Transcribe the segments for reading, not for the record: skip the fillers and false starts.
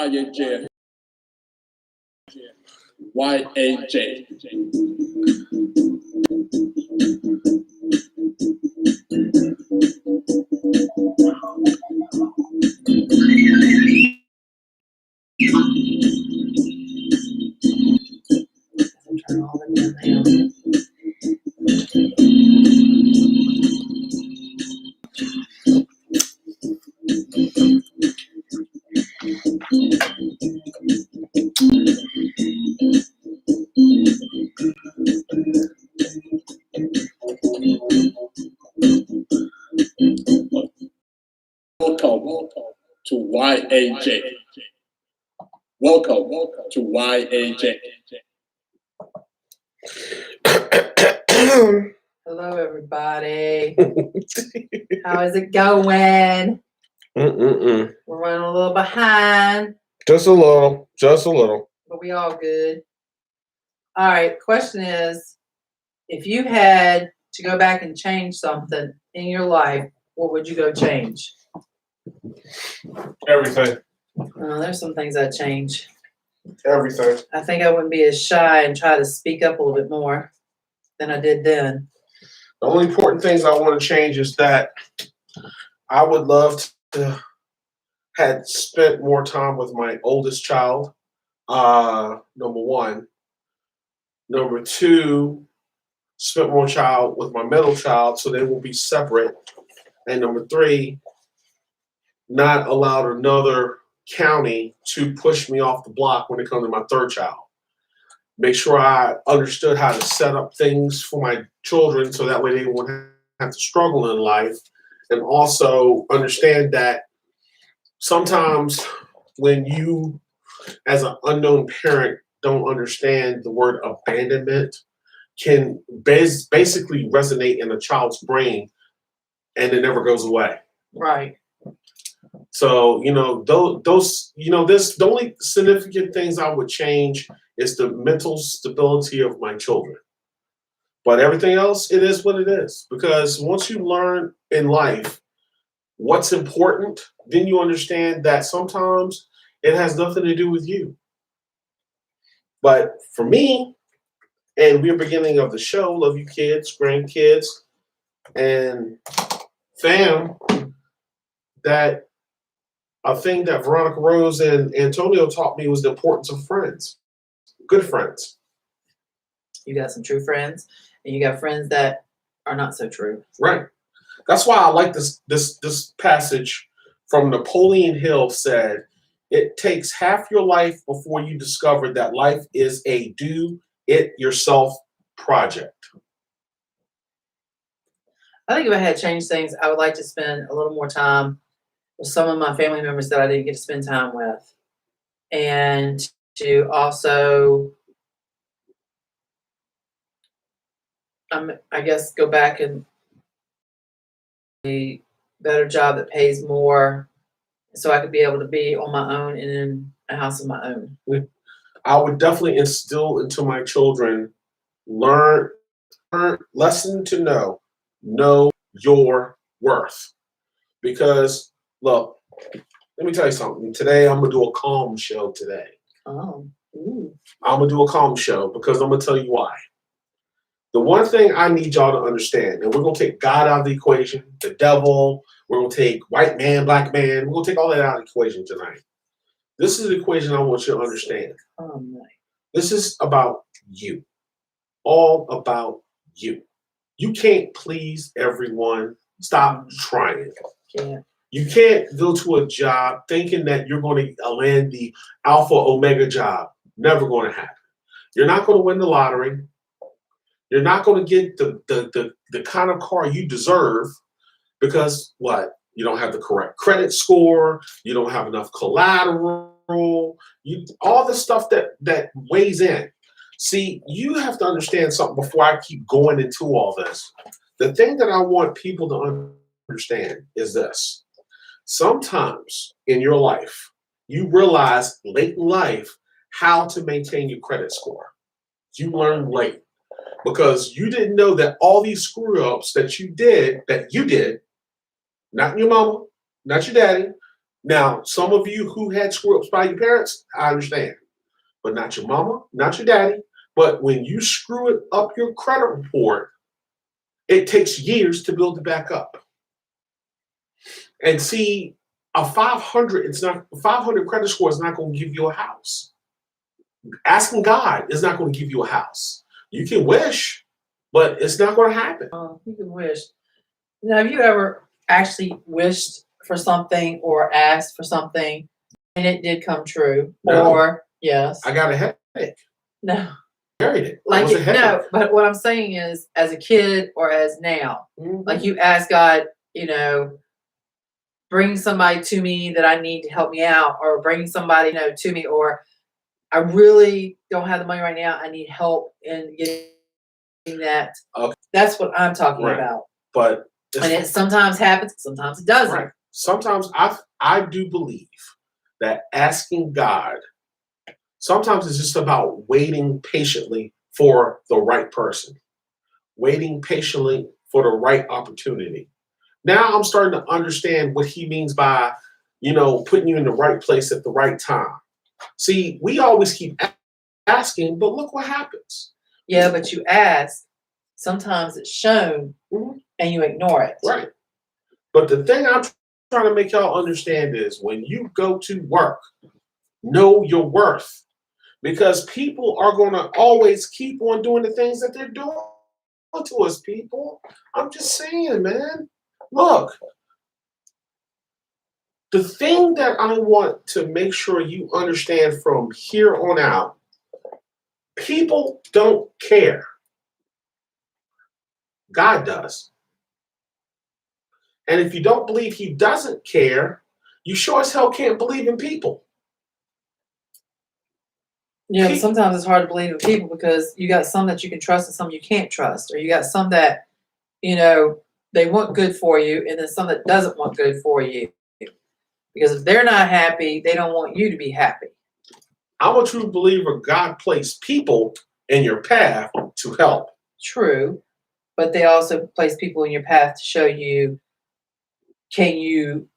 YAJ. YAJ. Turn all of them down. Welcome to YAJ. Welcome to YAJ. Hello, everybody. How is it going? We're running a little behind, Just a little. but we all good. All right. Question is, if you had to go back and change something in your life, what would you go change? Everything. There's some things I'd change. Everything. I think I wouldn't be as shy and try to speak up a little bit more than I did then. The only important things I want to change is that I would love to had spent more time with my oldest child. Number one. Number two, spent more time with my middle child, so they will be separate. And number three, not allowed another county to push me off the block when it comes to my third child. Make sure I understood how to set up things for my children so that way they won't have to struggle in life. And also understand that sometimes when you, as an unknown parent, don't understand the word abandonment, can basically resonate in a child's brain and it never goes away. Right. So, those, the only significant things I would change is the mental stability of my children. But everything else, it is what it is. Because once you learn in life what's important, then you understand that sometimes it has nothing to do with you. But for me, and we're beginning of the show, love you kids, grandkids, and fam, that a thing that Veronica Rose and Antonio taught me was the importance of friends, good friends. You got some true friends, and you got friends that are not so true. Right. That's why I like this passage from Napoleon Hill said, it takes half your life before you discover that life is a do-it-yourself project. I think if I had changed things, I would like to spend a little more time with some of my family members that I didn't get to spend time with. And to also, I guess, go back and a better job that pays more so I could be able to be on my own and in a house of my own. I would definitely instill into my children, learn lesson to know your worth. Because look, let me tell you something. Today I'm gonna do a calm show today. Oh. Ooh. I'm gonna do a calm show because I'm gonna tell you why. The one thing I need y'all to understand, and we're gonna take God out of the equation, the devil, we're gonna take white man, black man, we're gonna take all that out of the equation tonight. This is the equation I want you to understand. Oh, my. This is about you. All about you. You can't please everyone. Stop trying. Yeah. You can't go to a job thinking that you're going to land the alpha omega job. Never going to happen. You're not going to win the lottery. You're not going to get the kind of car you deserve because what? You don't have the correct credit score. You don't have enough collateral. All the stuff that weighs in. See, you have to understand something before I keep going into all this. The thing that I want people to understand is this. Sometimes in your life, you realize late in life how to maintain your credit score. You learn late because you didn't know that all these screw ups that you did, not your mama, not your daddy, Now, some of you who had screw ups by your parents, I understand, but not your mama, not your daddy. But when you screw it up your credit report, it takes years to build it back up. And see, a 500 credit score is not going to give you a house. Asking God is not going to give you a house. You can wish, but it's not going to happen. You can wish. Now, have you ever actually wished for something or asked for something and it did come true? No. Or yes. I got a headache. No. Buried it. Like was a headache. no, but what I'm saying is as a kid or as now, Mhm. like you ask God, bring somebody to me that I need to help me out, or bring somebody, to me, or I really don't have the money right now. I need help in getting that. Okay. That's what I'm talking Right. about. But And it sometimes happens, sometimes it doesn't. right. Sometimes I do believe that asking God, sometimes it's just about waiting patiently for the right person, waiting patiently for the right opportunity. Now I'm starting to understand what he means by, putting you in the right place at the right time. See, we always keep asking, but look what happens. Yeah, but you ask, sometimes it's shown Mhm. and you ignore it. Right. But the thing I'm trying to make y'all understand is when you go to work, know your worth. Because people are going to always keep on doing the things that they're doing to us, people. I'm just saying, man. Look, the thing that I want to make sure you understand from here on out, people don't care. God does. And if you don't believe he doesn't care, you sure as hell can't believe in people. Yeah, but sometimes it's hard to believe in people because you got some that you can trust and some you can't trust, or you got some that, they want good for you, and then some that doesn't want good for you. Because if they're not happy, they don't want you to be happy. I'm a true believer God placed people in your path to help. True, but they also place people in your path to show you, can you?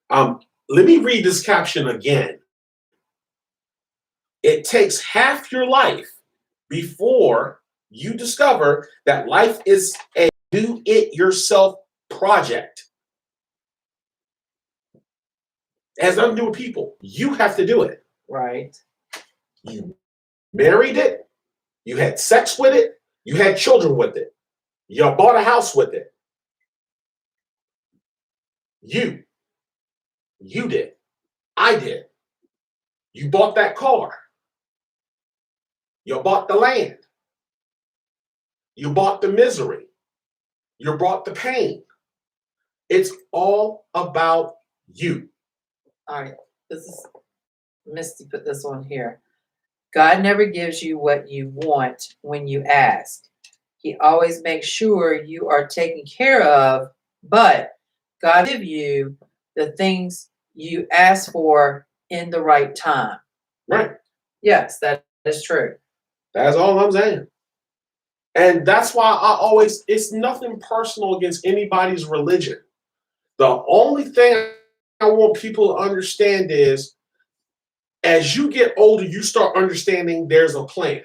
Let me read this caption again. It takes half your life before you discover that life is a do-it-yourself project. It has nothing to do with people. You have to do it. Right. You married it. You had sex with it. You had children with it. You bought a house with it. You did. I did. You bought that car. You bought the land. You bought the misery. You bought the pain. It's all about you. All right. This is Misty put this on here. God never gives you what you want when you ask. He always makes sure you are taken care of, but God will give you the things you ask for in the right time. Right. Yes, that is true. That's all I'm saying. And that's why it's nothing personal against anybody's religion. The only thing I want people to understand is as you get older, you start understanding there's a plan.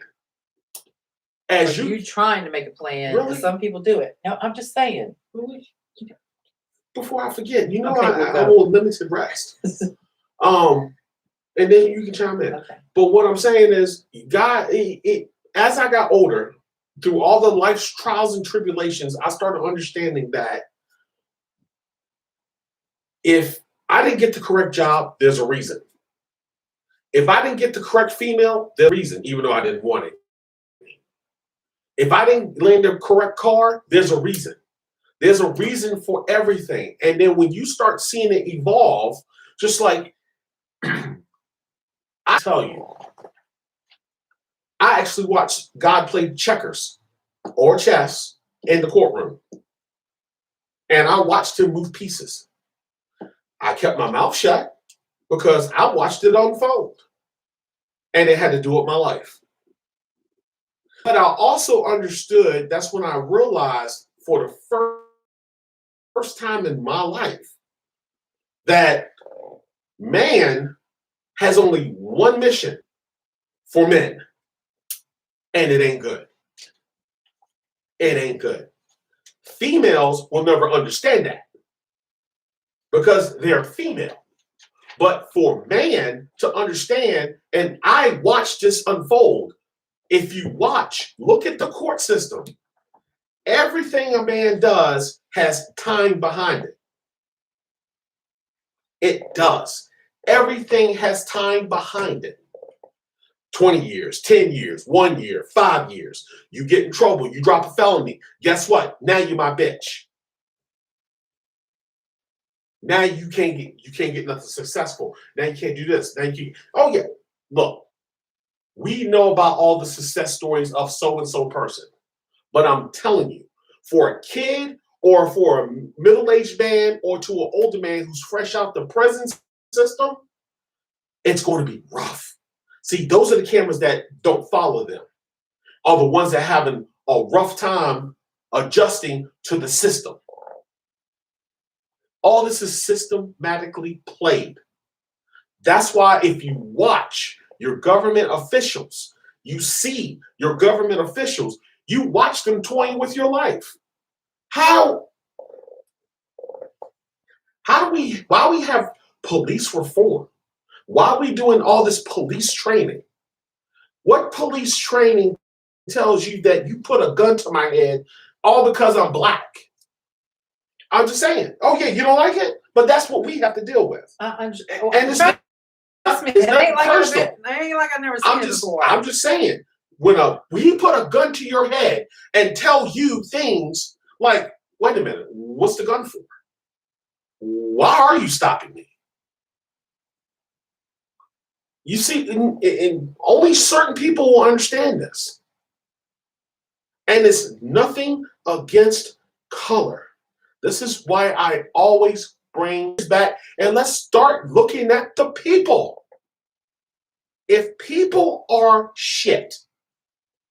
As you trying to make a plan, really? some people do it. No, I'm just saying. Really? Before I forget, Okay, I want limited rest. And then you can chime in. Okay. But what I'm saying is, God, as I got older, through all the life's trials and tribulations, I started understanding that if I didn't get the correct job, there's a reason. If I didn't get the correct female, there's a reason, even though I didn't want it. If I didn't land the correct car, there's a reason. There's a reason for everything. And then when you start seeing it evolve, just like I tell you, I actually watched God play checkers or chess in the courtroom. And I watched him move pieces. I kept my mouth shut because I watched it unfold. And it had to do with my life. But I also understood, that's when I realized for the first time in my life, that man has only one mission for men, and it ain't good. It ain't good. Females will never understand that because they're female. But for man to understand, and I watched this unfold. If you watch, look at the court system. Everything a man does has time behind it. It does. Everything has time behind it. 20 years, 10 years, 1 year, 5 years. You get in trouble, you drop a felony. Guess what? Now you're my bitch. Now you can't get nothing successful. Now you can't do this. Now you can't. Oh yeah. Look, we know about all the success stories of so-and-so person. But I'm telling you, for a kid or for a middle-aged man or to an older man who's fresh out the prison system, it's going to be rough. See, those are the cameras that don't follow them, are the ones that having a rough time adjusting to the system. All this is systematically played. That's why if you watch your government officials, you see your government officials, you watch them toying with your life. Why we have police reform? Why are we doing all this police training? What police training tells you that you put a gun to my head all because I'm black? I'm just saying. Oh yeah, you don't like it, but that's what we have to deal with. And it's not personal. It ain't like I've never seen it before. I'm just saying. When we put a gun to your head and tell you things like, wait a minute, what's the gun for? Why are you stopping me? You see, only certain people will understand this. And it's nothing against color. This is why I always bring this back. And let's start looking at the people. If people are shit,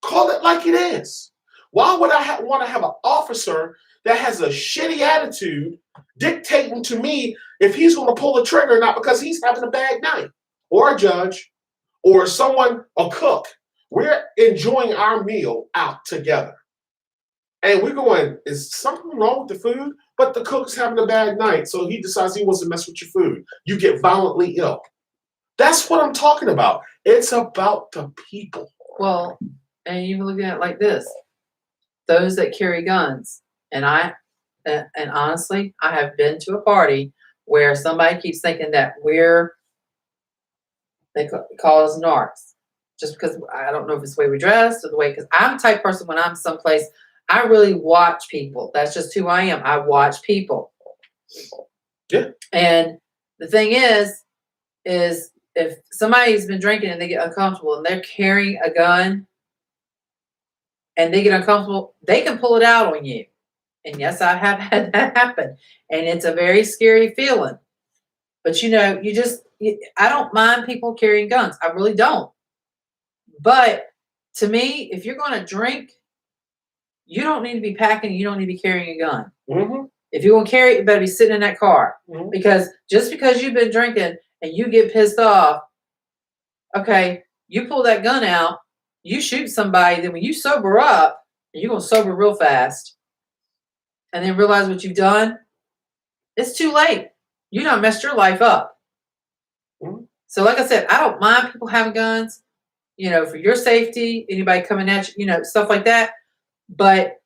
call it like it is. Why would I want to have an officer that has a shitty attitude dictating to me if he's going to pull the trigger or not because he's having a bad night? Or a judge, or someone, a cook. We're enjoying our meal out together. And we're going, is something wrong with the food? But the cook's having a bad night, so he decides he wants to mess with your food. You get violently ill. That's what I'm talking about. It's about the people. Well, and you can look at it like this. Those that carry guns. And honestly, I have been to a party where somebody keeps thinking that they call us narcs. Just because I don't know if it's the way we dress or the way, because I'm the type of person when I'm someplace, I really watch people. That's just who I am. I watch people. Yeah. And the thing is if somebody's been drinking and they get uncomfortable and they're carrying a gun and they get uncomfortable, they can pull it out on you. And yes, I have had that happen. And it's a very scary feeling. But I don't mind people carrying guns. I really don't. But to me, if you're going to drink, you don't need to be packing. You don't need to be carrying a gun. Mm-hmm. If you're going to carry it, you better be sitting in that car. Mm-hmm. Because just because you've been drinking and you get pissed off, okay, you pull that gun out, you shoot somebody, then when you sober up, you're going to sober real fast, and then realize what you've done, it's too late. You done messed your life up. Mm-hmm. So like I said, I don't mind people having guns, for your safety, anybody coming at you, stuff like that. But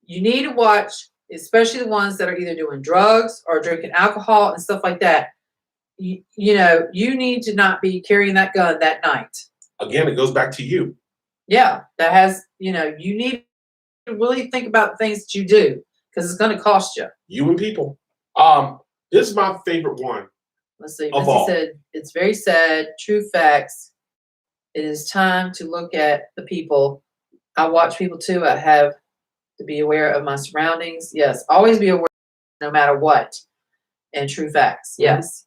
you need to watch, especially the ones that are either doing drugs or drinking alcohol and stuff like that. You need to not be carrying that gun that night. Again, it goes back to you. Yeah, that has, you need to really think about the things that you do because it's going to cost you. You and people. This is my favorite one. Let's see. Missy said, it's very sad. True facts. It is time to look at the people. I watch people too. I have to be aware of my surroundings. Yes, always be aware no matter what. And true facts. Yes.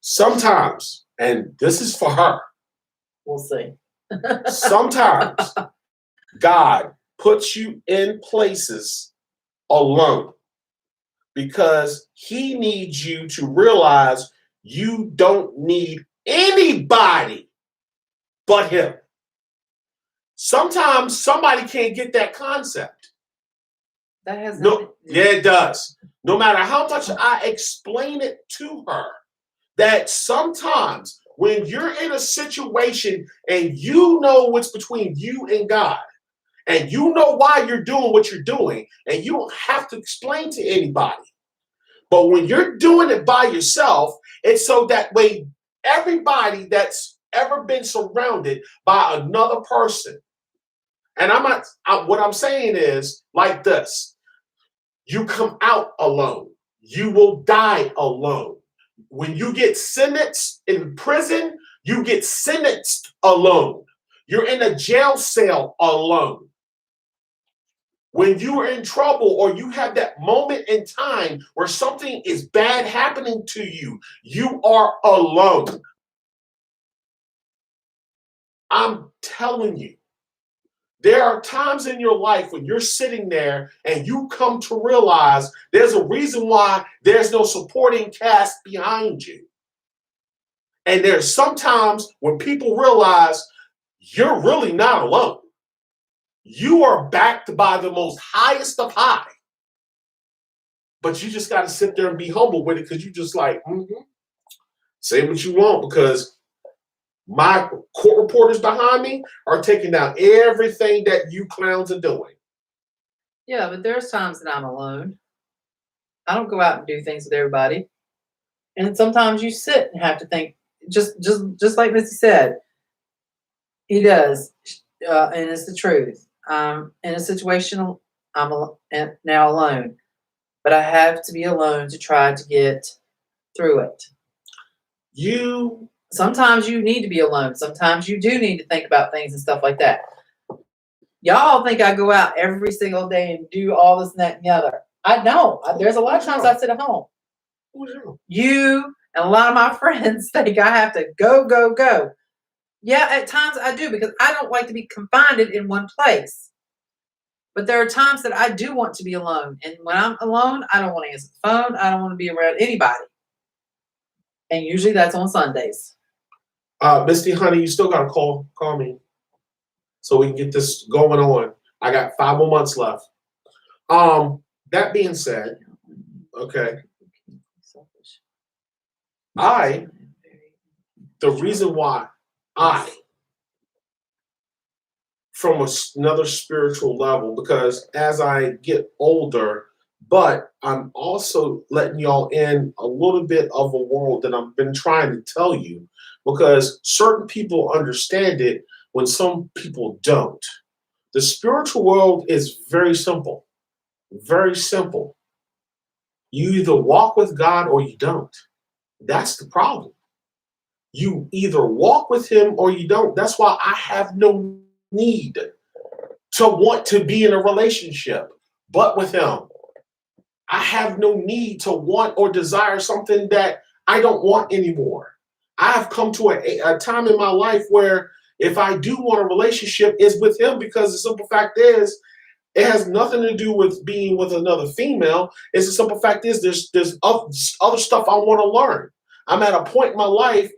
Sometimes, and this is for her. We'll see. Sometimes God puts you in places alone because he needs you to realize you don't need anybody but him. Sometimes somebody can't get that concept. That has No, yeah, it does. No matter how much I explain it to her, that sometimes when you're in a situation and you know what's between you and God, and you know why you're doing what you're doing, and you don't have to explain to anybody. But when you're doing it by yourself, it's so that way everybody that's ever been surrounded by another person, and what I'm saying is like this: you come out alone, you will die alone. When you get sentenced in prison, you get sentenced alone. You're in a jail cell alone. When you are in trouble or you have that moment in time where something is bad happening to you, you are alone. I'm telling you, there are times in your life when you're sitting there and you come to realize there's a reason why there's no supporting cast behind you. And there's sometimes when people realize you're really not alone. You are backed by the most highest of high. But you just got to sit there and be humble with it, because you just like, say what you want, because my court reporters behind me are taking down everything that you clowns are doing. Yeah, but there's times that I'm alone. I don't go out and do things with everybody. And sometimes you sit and have to think, just like Missy said, he does, and it's the truth. In a situation, I'm now alone, but I have to be alone to try to get through it. Sometimes you need to be alone. Sometimes you do need to think about things and stuff like that. Y'all think I go out every single day and do all this and that and the other. I don't. There's a lot of times I sit at home. You and a lot of my friends think I have to go. Yeah, at times I do, because I don't like to be confined in one place. But there are times that I do want to be alone. And when I'm alone, I don't want to answer the phone. I don't want to be around anybody. And usually that's on Sundays. Misty, honey, you still got to call me so we can get this going on. I got 5 more months left. That being said, okay, the reason why from another spiritual level, because as I get older, but I'm also letting y'all in a little bit of a world that I've been trying to tell you, because certain people understand it when some people don't. The spiritual world is very simple. Very simple. You either walk with God or you don't. That's the problem. You either walk with him or you don't. That's why I have no need to want to be in a relationship but with him. I have no need to want or desire something that I don't want anymore. I have come to a time in my life where if I do want a relationship, it's with him, because the simple fact is, it has nothing to do with being with another female. It's the simple fact is there's other stuff I want to learn. I'm at a point in my life,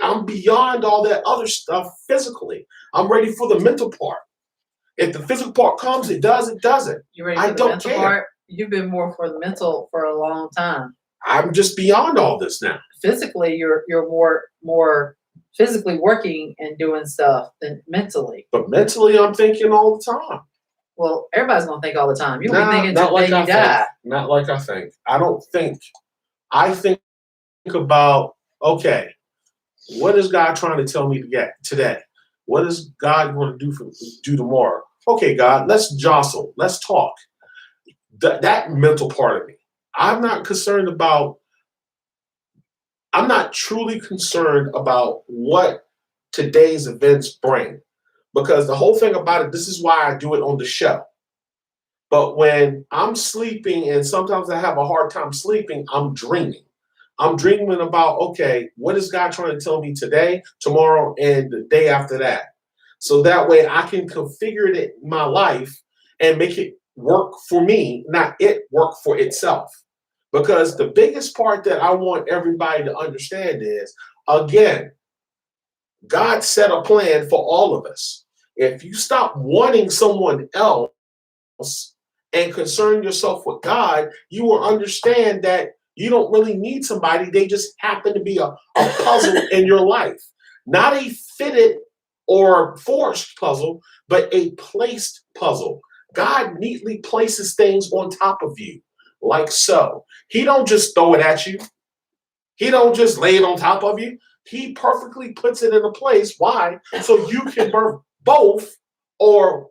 I'm beyond all that other stuff physically. I'm ready for the mental part. If the physical part comes, it does, it doesn't. You ready for the mental part? You've been more for the mental for a long time. I'm just beyond all this now. Physically, you're more physically working and doing stuff than mentally. But mentally, I'm thinking all the time. Well, everybody's gonna think all the time. You'll be thinking until the day you die. Not like I think. I don't think. I think about, okay, what is God trying to tell me to get today? What is God going to do tomorrow? Okay, God, let's jostle. Let's talk. That mental part of me. I'm not truly concerned about what today's events bring. Because the whole thing about it, this is why I do it on the show. But when I'm sleeping, and sometimes I have a hard time sleeping, I'm dreaming. I'm dreaming about, okay, what is God trying to tell me today, tomorrow, and the day after that? So that way I can configure it in my life and make it work for me, not it work for itself. Because the biggest part that I want everybody to understand is, again, God set a plan for all of us. If you stop wanting someone else and concern yourself with God, you will understand that you don't really need somebody. They just happen to be a puzzle in your life. Not a fitted or forced puzzle, but a placed puzzle. God neatly places things on top of you, like so. He don't just throw it at you. He don't just lay it on top of you. He perfectly puts it in a place. Why? So you can birth both, or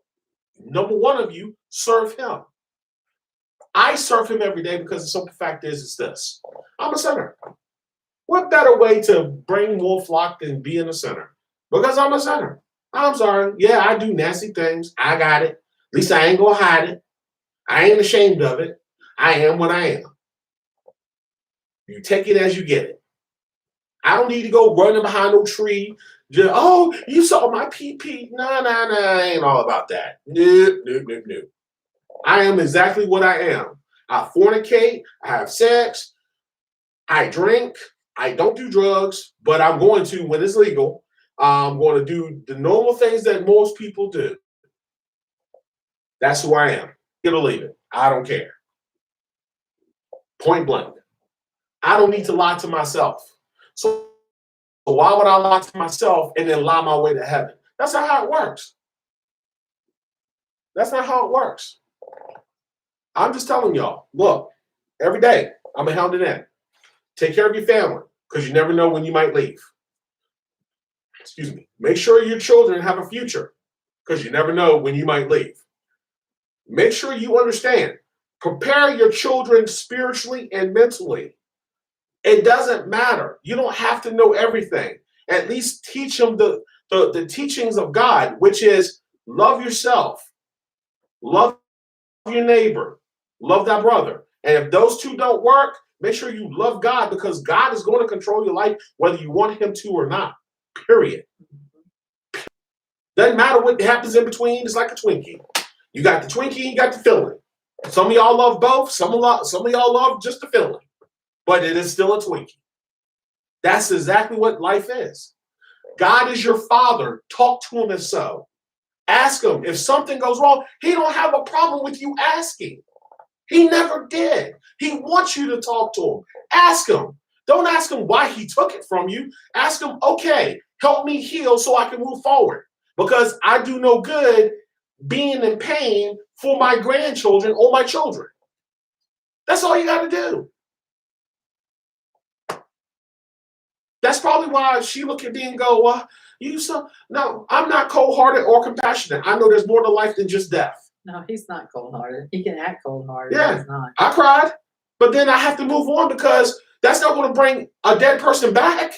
number one of you serve him. I serve him every day because the simple fact is this. I'm a sinner. What better way to bring more flock than being a sinner? Because I'm a sinner. I'm sorry. Yeah, I do nasty things. I got it. At least I ain't gonna hide it. I ain't ashamed of it. I am what I am. You take it as you get it. I don't need to go running behind no tree. Just, oh, you saw my pee-pee. No, I ain't all about that. No. I am exactly what I am. I fornicate. I have sex. I drink. I don't do drugs, but I'm going to when it's legal. I'm going to do the normal things that most people do. That's who I am. Get or leave it. I don't care. Point blank. I don't need to lie to myself. So why would I lie to myself and then lie my way to heaven? That's not how it works. That's not how it works. I'm just telling y'all, look, every day I'm a hound in. Take care of your family because you never know when you might leave. Excuse me. Make sure your children have a future because you never know when you might leave. Make sure you understand. Prepare your children spiritually and mentally. It doesn't matter. You don't have to know everything. At least teach them the teachings of God, which is love yourself, love your neighbor, love thy brother. And if those two don't work, make sure you love God because God is going to control your life whether you want him to or not. Period. Doesn't matter what happens in between. It's like a Twinkie. You got the Twinkie, you got the filling. Some of y'all love both. Some of y'all love just the filling. But it is still a Twinkie. That's exactly what life is. God is your father. Talk to him as so. Ask him. If something goes wrong, he don't have a problem with you asking. He never did. He wants you to talk to him. Ask him. Don't ask him why he took it from you. Ask him, okay, help me heal so I can move forward. Because I do no good being in pain for my grandchildren or my children. That's all you got to do. That's probably why she look at me and go, well, no, I'm not cold-hearted or compassionate. I know there's more to life than just death. No, he's not cold-hearted. He can act cold-hearted. Yeah, He's not. I cried, but then I have to move on because that's not going to bring a dead person back.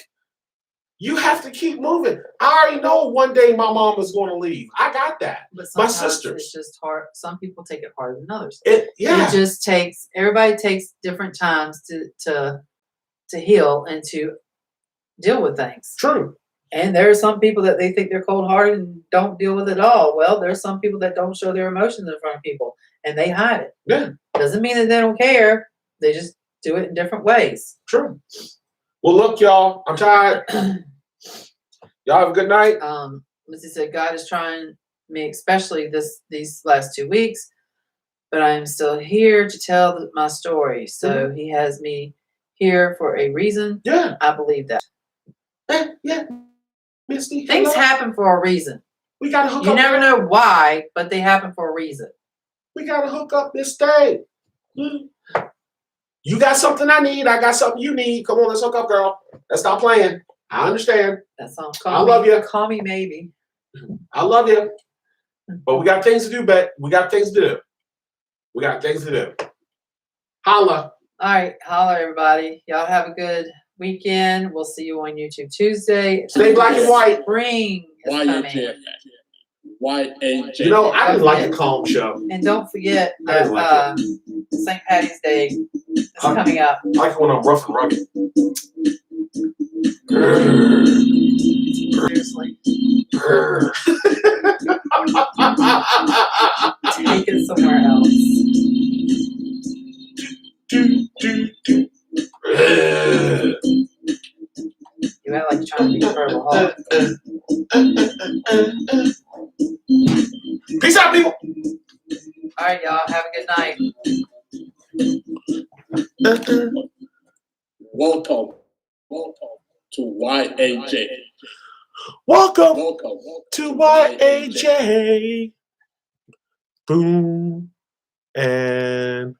You have to keep moving. I already know one day my mom is going to leave. I got that. But My sometimes sisters. it's just hard. Some people take it harder than others. It just takes, everybody takes different times to heal and to deal with things. True. And there are some people that they think they're cold-hearted and don't deal with it at all. Well, there's some people that don't show their emotions in front of people and they hide it. Yeah. Doesn't mean that they don't care. They just do it in different ways. True. Well, look, y'all, I'm tired. Y'all have a good night. Missy said, God is trying me, especially these last 2 weeks, but I am still here to tell my story. So he has me here for a reason. Yeah. I believe that. Yeah. Misty. Things hello. happen for a reason. We got to hook up. You never know why, but they happen for a reason. We got to hook up this day. You got something I need. I got something you need. Come on, let's hook up, girl. Let's stop playing. I understand. That's all. I love you. Call me maybe. I love you. But we got things to do, Bet. We got things to do. We got things to do. Holla. All right. Holler, everybody. Y'all have a good weekend. We'll see you on YouTube Tuesday. Stay black and white. Spring is coming. YAJ. YAJ. You know, I didn't like a calm show. And don't forget I didn't that like St. Patty's Day is coming up. I like it when I'm rough and rugged. Seriously. Take it somewhere else. was trying to be Purple Heart. Peace out, people. All right, y'all. Have a good night. Welcome to YAJ. Welcome Welcome to YAJ. Boom. And